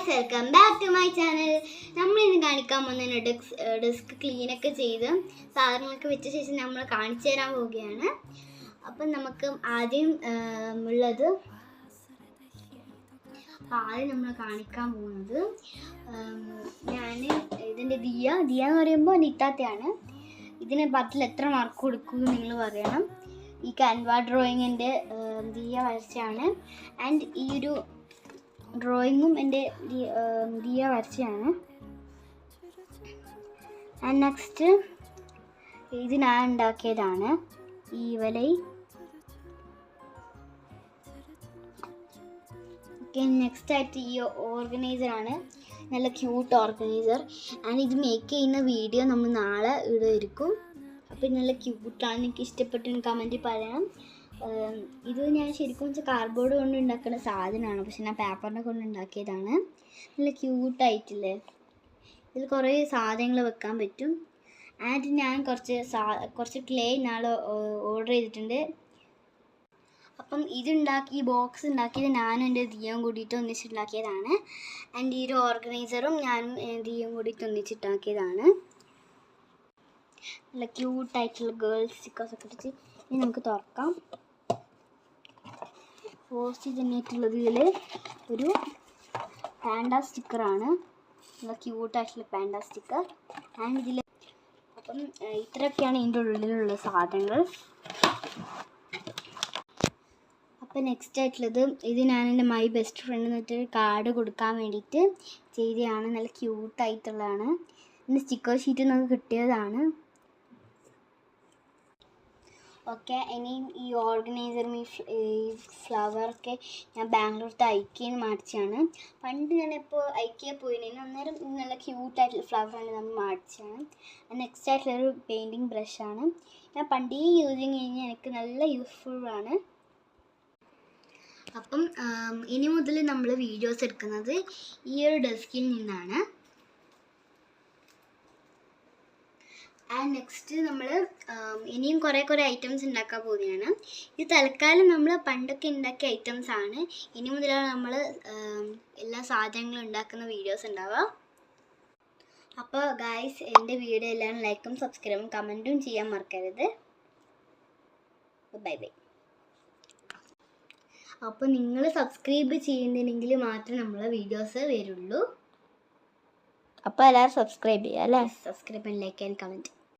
Guys, welcome back to my channel. നമ്മളിന്ന് കാണിക്കാൻ പോകുന്ന ഡെസ്ക് ക്ലീനൊക്കെ ചെയ്ത് സാധനങ്ങളൊക്കെ വെച്ച ശേഷം നമ്മൾ കാണിച്ചു തരാൻ പോവുകയാണ്. അപ്പം നമുക്ക് ആദ്യം നമ്മൾ കാണിക്കാൻ പോകുന്നത് ഞാൻ ഇതിൻ്റെ ദിയ എന്ന് പറയുമ്പോൾ നിത്താത്തയാണ്. ഇതിന് പത്തിൽ എത്ര മാർക്ക് കൊടുക്കുമെന്ന് നിങ്ങൾ പറയണം. ഈ കാൻവ ഡ്രോയിങ്ങിൻ്റെ ദിയ വരച്ചാണ്. ആൻഡ് ഈ ഒരു ഡ്രോയിങ്ങും എൻ്റെ ദിയ വരച്ചാണ്. ആൻഡ് നെക്സ്റ്റ് ഇത് ഞാൻ ഉണ്ടാക്കിയതാണ് ഈ വലൈ. ഓക്കെ, നെക്സ്റ്റ് ആയിട്ട് ഈ ഓർഗനൈസറാണ്, നല്ല ക്യൂട്ട് ഓർഗനൈസർ. ആൻഡ് ഇത് മേക്ക് ചെയ്യുന്ന വീഡിയോ നമ്മൾ നാളെ ഇടുമായിരിക്കും. അപ്പോൾ നല്ല ക്യൂട്ടാണ്, എനിക്ക് ഇഷ്ടപ്പെട്ടു കമൻറ്റിൽ പറയണം. ഇത് ഞാൻ ശരിക്കും വെച്ചാൽ കാർഡ്ബോർഡ് കൊണ്ട് ഉണ്ടാക്കുന്ന സാധനമാണ്, പക്ഷെ ഞാൻ പേപ്പറിനെ കൊണ്ട് ഉണ്ടാക്കിയതാണ്. നല്ല ക്യൂട്ടായിട്ടില്ലേ? ഇതിൽ കുറേ സാധനങ്ങൾ വെക്കാൻ പറ്റും. ആൻഡ് ഞാൻ കുറച്ച് ക്ലേ നാളെ ഓർഡർ ചെയ്തിട്ടുണ്ട്. അപ്പം ഈ ബോക്സ് ഉണ്ടാക്കിയത് ഞാനും എൻ്റെ ദിയയും കൂടിയിട്ട് ഒന്നിച്ചുണ്ടാക്കിയതാണ്. ആൻഡ് ഈ ഒരു ഓർഗനൈസറും ഞാനും ദിയയും കൂടിയിട്ട് ഒന്നിച്ചുണ്ടാക്കിയതാണ്. നല്ല ക്യൂട്ടായിട്ടുള്ള ഗേൾസ് സ്റ്റിക്കേഴ്സൊക്കെ വെച്ച് ഇനി നമുക്ക് തുറക്കാം. പോസ്റ്റ് തന്നെയായിട്ടുള്ളത് ഇതിൽ ഒരു പാൻഡ സ്റ്റിക്കറാണ്, നല്ല ക്യൂട്ടായിട്ടുള്ള പാൻഡ സ്റ്റിക്കർ. ആൻഡ് ഇതിൽ അപ്പം ഇത്രയൊക്കെയാണ് ഇതിൻ്റെ ഉള്ളിലുള്ള സാധനങ്ങൾ. അപ്പം നെക്സ്റ്റ് ആയിട്ടുള്ളത് ഇത് ഞാൻ എൻ്റെ മൈ ബെസ്റ്റ് ഫ്രണ്ട് എന്നിട്ട് കാർഡ് കൊടുക്കാൻ വേണ്ടിയിട്ട് ചെയ്തതാണ്. നല്ല ക്യൂട്ടായിട്ടുള്ളതാണ്. ഇതിൻ്റെ സ്റ്റിക്കർ ഷീറ്റ് നമുക്ക് കിട്ടിയതാണ്. ഓക്കെ, ഇനിയും ഈ ഓർഗനൈസറും ഈ ഫ്ലവറൊക്കെ ഞാൻ ബാംഗ്ലൂരത്തെ ഐക്യയിൽ മേടിച്ചാണ്. പണ്ട് ഞാനിപ്പോൾ ഐക്യ പോയിരുന്നു, അന്നേരം നല്ല ക്യൂട്ടായിട്ടുള്ള ഫ്ലവറാണ് നമ്മൾ മേടിച്ചാണ്. നെക്സ്റ്റ് ആയിട്ടുള്ളൊരു പെയിൻറ്റിങ് ബ്രഷാണ്. ഞാൻ പണ്ടേ യൂസ് കഴിഞ്ഞാൽ എനിക്ക് നല്ല യൂസ്ഫുള്ളാണ്. അപ്പം ഇനി മുതൽ നമ്മൾ വീഡിയോസ് എടുക്കുന്നത് ഈ ഒരു ഡെസ്കിൽ നിന്നാണ്. ആൻഡ് നെക്സ്റ്റ് നമ്മൾ ഇനിയും കുറേ ഐറ്റംസ് ഉണ്ടാക്കാൻ പോവുകയാണ്. ഇത് തൽക്കാലം നമ്മൾ പണ്ടൊക്കെ ഉണ്ടാക്കിയ ഐറ്റംസ് ആണ്. ഇനി മുതലാണ് നമ്മൾ എല്ലാ സാധനങ്ങളും ഉണ്ടാക്കുന്ന വീഡിയോസ് ഉണ്ടാവുക. അപ്പോൾ ഗായ്സ്, എൻ്റെ വീഡിയോ എല്ലാവരും ലൈക്കും സബ്സ്ക്രൈബും കമൻറ്റും ചെയ്യാൻ മറക്കരുത്. Bye bye. അപ്പോൾ നിങ്ങൾ സബ്സ്ക്രൈബ് ചെയ്യുന്നില്ലെങ്കിൽ മാത്രമേ നമ്മളെ വീഡിയോസ് വരുള്ളൂ. അപ്പോൾ എല്ലാവരും സബ്സ്ക്രൈബ് ചെയ്യുക അല്ലേ? Subscribe and like and comment.